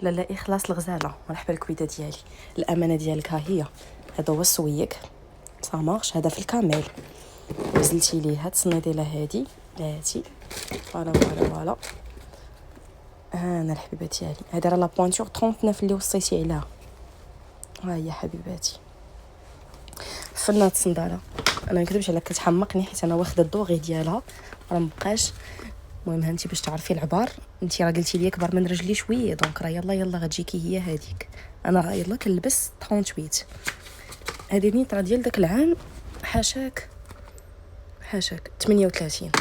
لا لا اخلاص الغزاله. مرحبا الكويده ديالي. الامانه ديالك ها هي. هذا هو السويق صامارش. هذا في الكامل نزلتي ليه هاد الصنيديله هادي هاتي. فوالا فوالا فوالا. انا الحبيبه ديالي هذا راه لا بوانتور 39 اللي وصيتي عليها. ها هي حبيباتي فنات الصنداله. انا ما نكذبش عليك كتحمقني حيت انا واخده الدوغي ديالها راه مبقاش. المهم انت باش تعرفي العبار انت راه قلتي لي كبر من رجلي شويه دونك راه يلا غتجيكي هي هذيك. انا يلا كنلبس 38. هذه نيطرا ديال داك العام حاشاك 38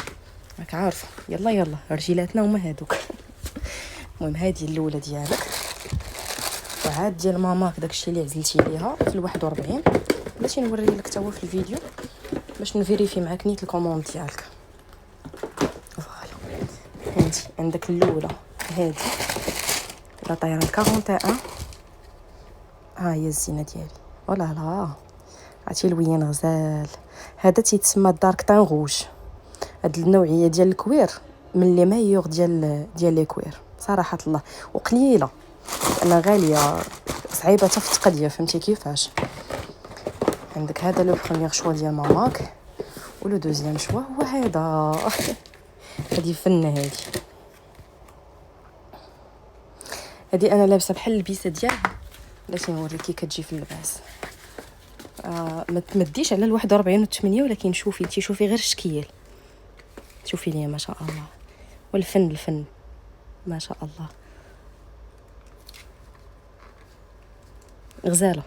راك عارفه. يلا رجيلاتنا هما هادوك. المهم هذه الاولى ديالك وعاد ديال ماماك داكشي اللي عزلتي ليها في 41. بلاتي نوري لك حتى هو في الفيديو باش نفيريفي معاك نيت الكوموند ديالك. فوالا انت عندك الاولى هذه لا طايره 41. ها هي الزينه ديالي. ولا لا عرفتي الوين غزال. هذا تيتسمى دارك طان روج. هاد النوعيه ديال الكوير من لي مايور ديال لي كوير صراحه الله. وقليله لان غاليه صعيبه حتى في التقديه فهمتي كيفاش. عندك هذا لو بروميير شوا ديال ماماك ولو دوزيام شوا هو هذا. هذه فنه هذه انا لابسه بحال البيسه ديالها. بلاتي نوريك كي كتجي في اللباس. ما تمديش على 41 و 8 ولكن شوفي غير الشكيل. شوفي ليا ما شاء الله. والفن ما شاء الله غزاله.